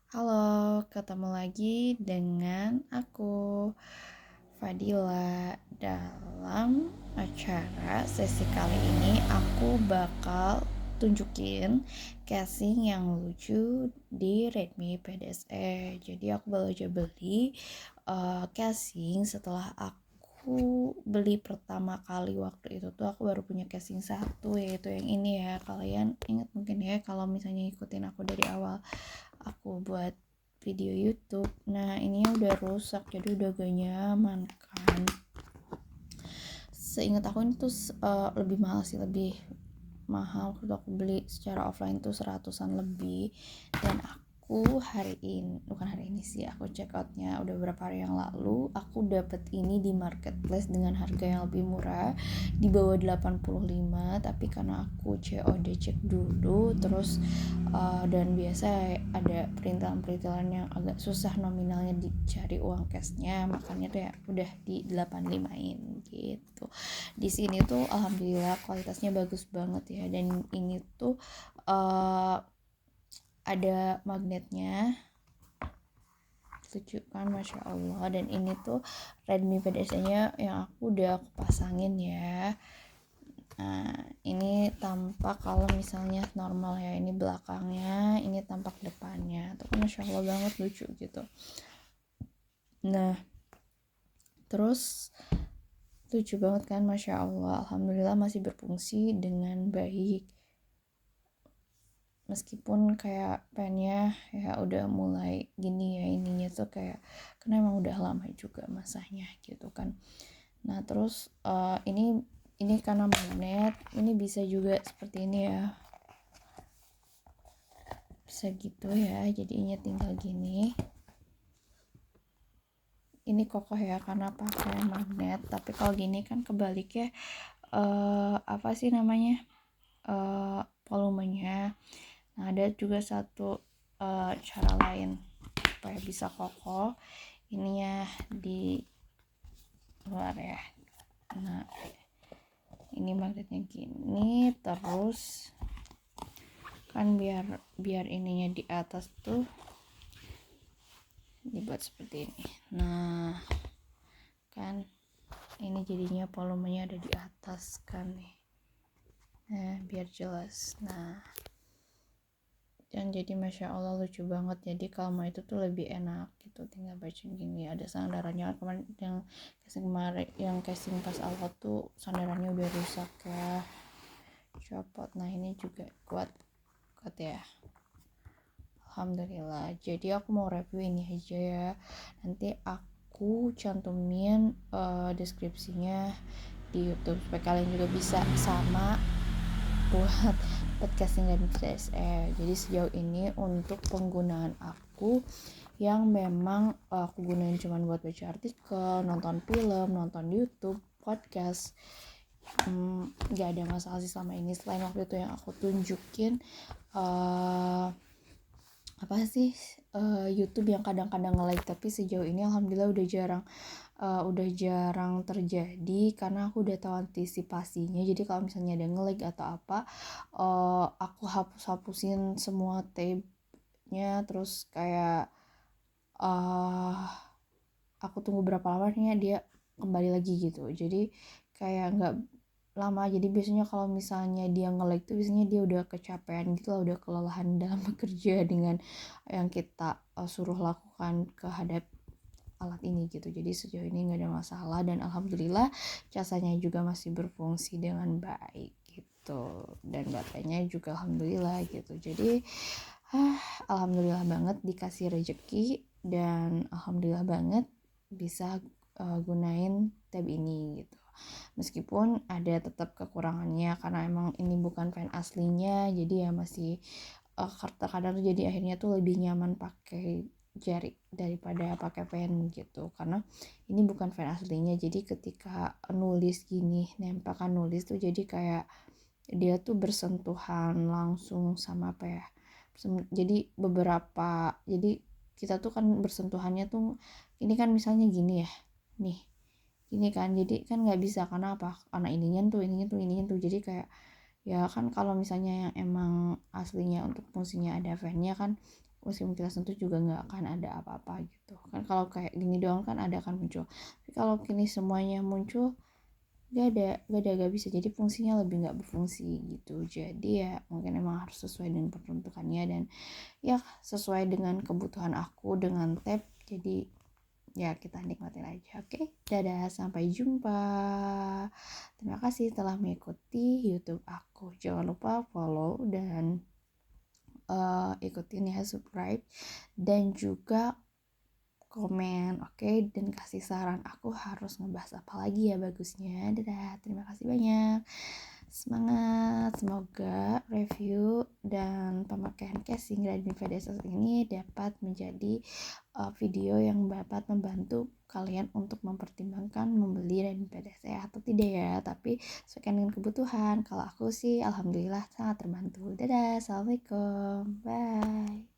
Halo, ketemu lagi dengan aku, Fadila. Dalam acara sesi kali ini, aku bakal tunjukin casing yang lucu di Redmi PDSE. Jadi aku baru aja beli casing setelah aku beli pertama kali. Waktu itu tuh aku baru punya casing satu, yaitu yang ini ya. Kalian ingat mungkin ya kalau misalnya ikutin aku dari awal aku buat video YouTube. Nah, ini udah rusak, jadi udah gak nyaman kan. Seingat aku ini tuh lebih mahal sih, lebih mahal waktu aku beli secara offline tuh 100-an lebih. Dan aku bukan hari ini sih, aku check outnya udah beberapa hari yang lalu. Aku dapet ini di marketplace dengan harga yang lebih murah, di bawah 85. Tapi karena aku COD cek dulu terus dan biasa ada perintilan-perintilan yang agak susah nominalnya dicari uang cashnya, makanya tuh ya udah di 85-in gitu. Di sini tuh alhamdulillah kualitasnya bagus banget ya, dan ini tuh uh, ada magnetnya, lucu kan, masya Allah. Dan ini tuh Redmi PDSA nya yang aku pasangin ya. Nah, ini tampak kalau misalnya normal ya, ini belakangnya, ini tampak depannya. Tuh kan masya Allah banget, lucu gitu. Nah, terus lucu banget kan, masya Allah. Alhamdulillah masih berfungsi dengan baik. Meskipun kayak pennya ya udah mulai gini ya, ininya tuh kayak karena emang udah lama juga masanya gitu kan. Nah, terus ini karena magnet, ini bisa juga seperti ini ya, bisa gitu ya, jadinya tinggal gini. Ini kokoh ya karena pakai magnet. Tapi kalau gini kan kebaliknya, apa sih namanya, volumenya. Nah, ada juga satu cara lain supaya bisa kokoh, ininya di luar ya. Nah, ini magnetnya gini, terus kan biar ininya di atas tuh dibuat seperti ini. Nah, kan ini jadinya volumenya ada di atas kan nih. Nah, biar jelas. Nah, dan jadi masya Allah lucu banget. Jadi kalau mau itu tuh lebih enak gitu, tinggal baca gini. Ada sandarannya. Kemarin yang casing pas awal tuh sandarannya udah rusak ya, copot. Nah, ini juga kuat ya, alhamdulillah. Jadi aku mau review ini aja ya. Nanti aku cantumin deskripsinya di YouTube supaya kalian juga bisa sama buat podcasting dan PSE. Jadi sejauh ini untuk penggunaan aku yang memang aku gunain cuman buat baca artikel, nonton film, nonton YouTube, podcast, nggak ada masalah sih selama ini. Selain waktu itu yang aku tunjukin apa sih, YouTube yang kadang-kadang nge-lag, tapi sejauh ini alhamdulillah udah jarang terjadi karena aku udah tahu antisipasinya. Jadi kalau misalnya ada nge-lag atau apa, aku hapusin semua tab-nya, terus kayak aku tunggu berapa lamanya dia kembali lagi gitu. Jadi kayak nggak lama. Jadi biasanya kalau misalnya dia nge-lag tuh biasanya dia udah kecapean gitu lah, udah kelelahan dalam bekerja dengan yang kita suruh lakukan kehadap alat ini gitu. Jadi sejauh ini nggak ada masalah, dan alhamdulillah casanya juga masih berfungsi dengan baik gitu, dan baterainya juga alhamdulillah gitu. Jadi alhamdulillah banget dikasih rejeki, dan alhamdulillah banget bisa gunain tab ini gitu. Meskipun ada tetap kekurangannya karena emang ini bukan fan aslinya, jadi ya masih terkadang jadi akhirnya tuh lebih nyaman pakai jari daripada pakai pen gitu, karena ini bukan fan aslinya. Jadi ketika nulis gini, nempelkan nulis tuh jadi kayak dia tuh bersentuhan langsung sama apa ya, jadi kita tuh kan bersentuhannya tuh, ini kan misalnya gini ya, nih gini kan, jadi kan nggak bisa karena apa, karena ininya tuh jadi kayak ya kan, kalau misalnya yang emang aslinya untuk fungsinya ada fan-nya kan meskipun kita sentuh juga nggak akan ada apa-apa gitu kan. Kalau kayak gini doang kan ada akan muncul, tapi kalau kini semuanya muncul gak bisa, jadi fungsinya lebih nggak berfungsi gitu. Jadi ya mungkin emang harus sesuai dengan peruntukannya dan ya sesuai dengan kebutuhan aku dengan tab. Jadi ya kita nikmatin aja. Oke, dadah, sampai jumpa. Terima kasih telah mengikuti YouTube aku. Jangan lupa follow dan ikutin ya, subscribe dan juga komen, oke, dan kasih saran aku harus ngebahas apa lagi ya bagusnya. Dadah, terima kasih banyak. Semangat, semoga review dan pemakaian casing Redmi VDSS ini dapat menjadi video yang dapat membantu kalian untuk mempertimbangkan membeli Redmi VDSS atau tidak ya, tapi sesuaikan dengan kebutuhan. Kalau aku sih alhamdulillah sangat terbantu. Dadah, assalamualaikum, bye.